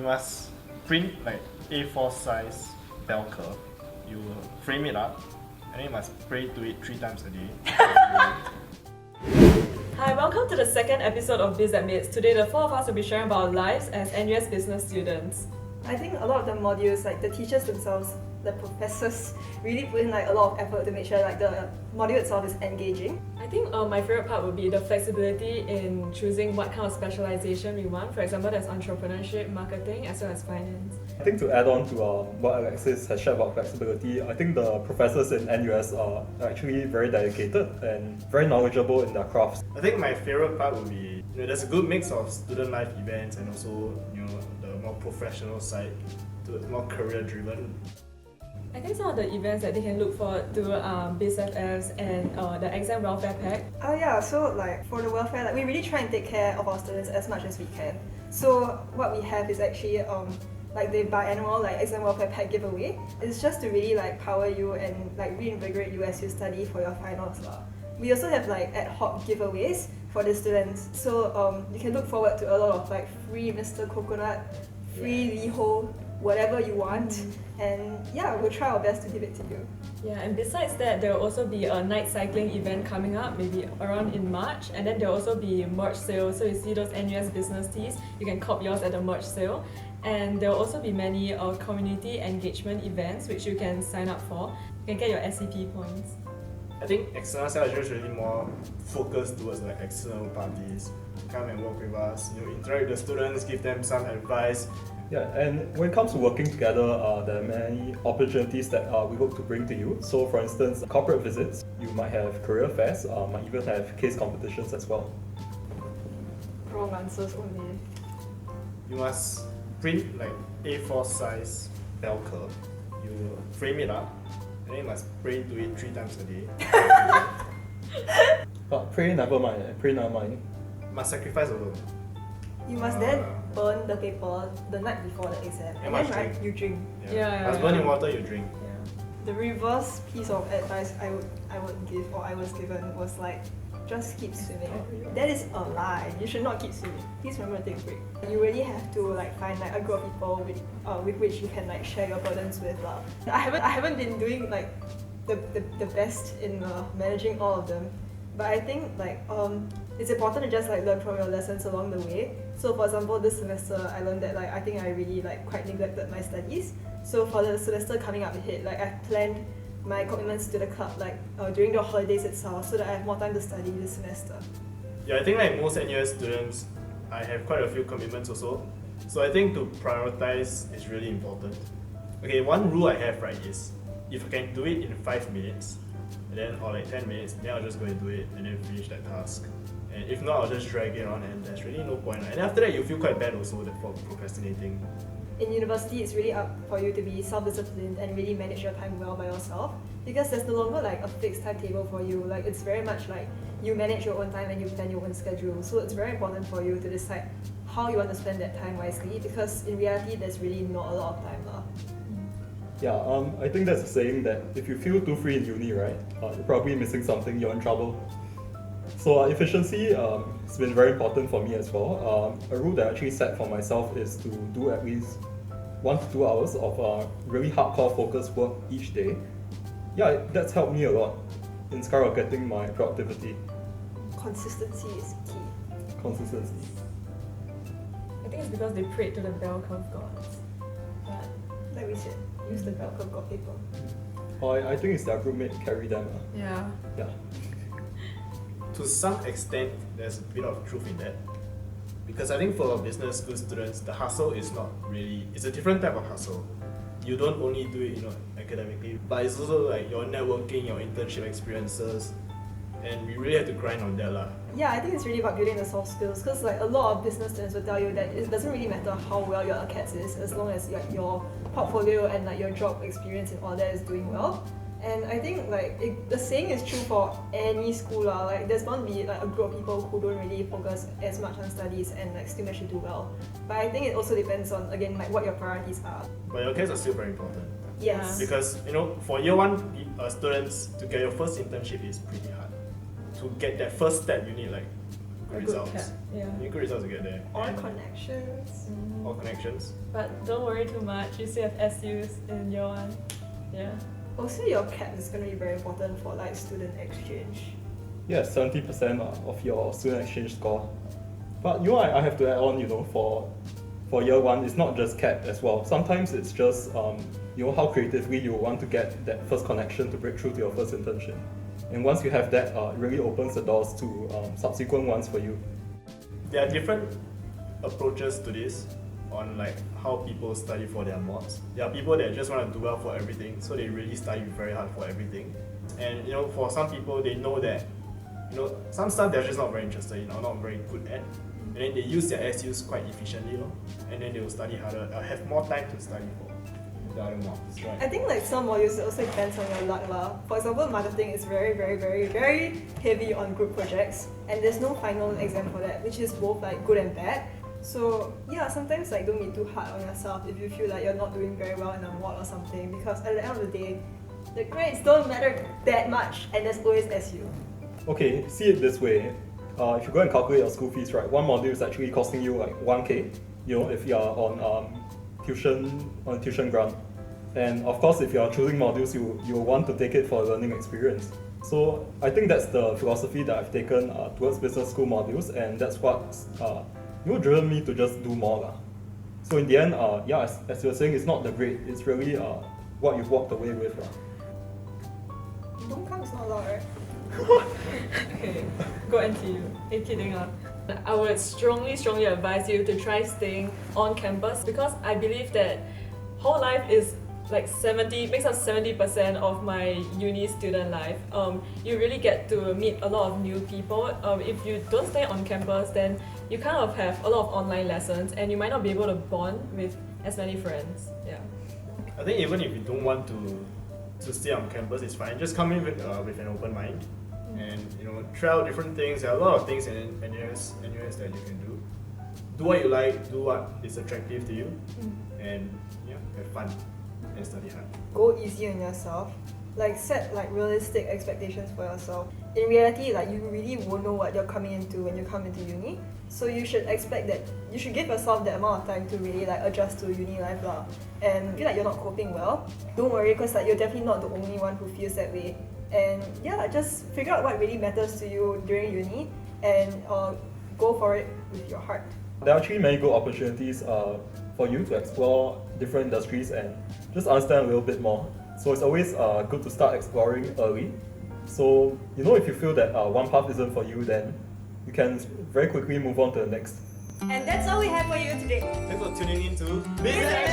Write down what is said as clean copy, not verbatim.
You must print like A4 size bell curve. You frame it up, and then you must pray to it 3 times a day. Hi, welcome to the second episode of BizAdmits. Today, the 4 of us will be sharing about our lives as NUS Business students. I think a lot of the modules, like the teachers themselves, the professors, really put in like a lot of effort to make sure like the module itself is engaging. I think my favorite part would be the flexibility in choosing what kind of specialization we want. For example, there's entrepreneurship, marketing, as well as finance. I think to add on to what Alexis has shared about flexibility, I think the professors in NUS are actually very dedicated and very knowledgeable in their crafts. I think my favorite part would be, there's a good mix of student life events and also, the more professional side, to more career driven. I think some of the events that they can look forward to BizFFs and the exam welfare pack. Oh yeah, so like for the welfare, like we really try and take care of our students as much as we can. So what we have is actually like the biannual like exam welfare pack giveaway. It's just to really like power you and like reinvigorate you as you study for your finals. We also have like ad hoc giveaways for the students. So you can look forward to a lot of like free Mr. Coconut, free Liho, whatever you want. And yeah, we'll try our best to give it to you. Yeah, and besides that, there will also be a night cycling event coming up, maybe around in March, and then there will also be merch sale. So you see those NUS business tees, you can cop yours at the merch sale. And there will also be many community engagement events which you can sign up for. You can get your SCP points. I think external sales is just really more focused towards like external parties. Come and work with us, interact with the students, give them some advice. Yeah, and when it comes to working together, there are many opportunities that we hope to bring to you. So for instance, corporate visits, you might have career fairs, might even have case competitions as well. Wrong answers only. You must print like A4 size bell curve. You frame it up, and then you must pray to it 3 times a day. But pray never mind, pray never mind. Must sacrifice also. You must then burn the paper the night before the exam. And then drink. you drink. Yeah. Must burn in water, you drink. The reverse piece of advice I would give, or I was given, was like, just keep swimming. That is a lie. You should not keep swimming. Please remember to take a break. You really have to like find like a group of people with which you can like share your burdens with. I haven't been doing like the best in managing all of them, but I think like it's important to just like learn from your lessons along the way. So for example, this semester I learned that like I think I really like quite neglected my studies. So for the semester coming up ahead, like I've planned my commitments to the club like during the holidays itself, so that I have more time to study this semester. Yeah, I think like most NUS students, I have quite a few commitments also. So I think to prioritize is really important. Okay, one rule I have right is, if I can do it in 5 minutes, and then or like 10 minutes, then I'll just go and do it and then finish that task. And if not, I'll just drag it on, and there's really no point. And after that, you feel quite bad also for procrastinating. In university, it's really up for you to be self-disciplined and really manage your time well by yourself, because there's no longer like a fixed timetable for you. Like it's very much like you manage your own time and you plan your own schedule. So it's very important for you to decide how you want to spend that time wisely, because in reality, there's really not a lot of time left. Yeah, I think there's a saying that if you feel too free in uni, right, you're probably missing something, you're in trouble. So efficiency has been very important for me as well. A rule that I actually set for myself is to do at least 1 to 2 hours of really hardcore focused work each day. Yeah, that's helped me a lot in skyrocketing my productivity. Consistency is key. Consistency. I think it's because they prayed to the bell curve gods. But Like we said, use the bell curve got paper. I think it's their groupmate carry them. yeah. Yeah. To some extent, there's a bit of truth in that. Because I think for business school students, the hustle is not really, it's a different type of hustle. You don't only do it, academically, but it's also like your networking, your internship experiences, and we really have to grind on that lah. Yeah, I think it's really about building the soft skills, because like a lot of business students will tell you that it doesn't really matter how well your ACADS is, as long as like your portfolio and like your job experience and all that is doing well. And I think like the saying is true for any school lah. Like there's bound to be like a group of people who don't really focus as much on studies and like still manage to do well. But I think it also depends on, again, like what your priorities are. But your case are still very important. Yes. Because for year 1 students, to get your first internship is pretty hard. To get that first step, you need like good A good results. cap, yeah. You need good results to get there. Or And connections. or connections. But don't worry too much, you still have SUs in year 1. Yeah. Also, your cap is going to be very important for like student exchange. Yeah, 70% of your student exchange score. But you know, I have to add on, for year 1, it's not just CAP as well. Sometimes it's just, how creatively you want to get that first connection to break through to your first internship. And once you have that, it really opens the doors to subsequent ones for you. There are different approaches to this on like how people study for their mods. There are people that just want to do well for everything, so they really study very hard for everything. And for some people, they know that some stuff they're just not very interested in or not very good at, and then they use their SUs quite efficiently, and then they will study harder, have more time to study for the other mods, right? I think like some modules it also depends on your luck lah. For example, marketing is very, very, very, very heavy on group projects, and there's no final exam for that, which is both like good and bad. So yeah, sometimes like don't be too hard on yourself if you feel like you're not doing very well in a mod or something, because at the end of the day, the grades don't matter that much, and there's always SU. Okay, See it this way. If you go and calculate your school fees, right, one module is actually costing you like 1K, if you are on tuition grant. And of course, if you are choosing modules, you want to take it for a learning experience. So I think that's the philosophy that I've taken towards business school modules, and that's what's driven me to just do more lah. So in the end, as you were saying, it's not the grade, it's really what you've walked away with lah. Don't come is not allowed, right? Okay, go NTU. Kidding. I would strongly advise you to try staying on campus, because I believe that whole life is like makes up 70% of my uni student life. You really get to meet a lot of new people. If you don't stay on campus, then you kind of have a lot of online lessons, and you might not be able to bond with as many friends. Yeah. I think even if you don't want to stay on campus, it's fine. Just come in with an open mind, and try out different things. There are a lot of things in NUS that you can do. Do what you like, do what is attractive to you, and have fun and study hard. Go easy on yourself. Like set like realistic expectations for yourself. In reality, like you really won't know what you're coming into when you come into uni. So you should expect that you should give yourself that amount of time to really like adjust to uni life lah. And feel like you're not coping well, don't worry, because like you're definitely not the only one who feels that way. And just figure out what really matters to you during uni, and go for it with your heart. There are actually many good opportunities for you to explore different industries and just understand a little bit more. So it's always good to start exploring early. So if you feel that one path isn't for you, then you can very quickly move on to the next. And that's all we have for you today. Thanks for tuning in to BizAdmits.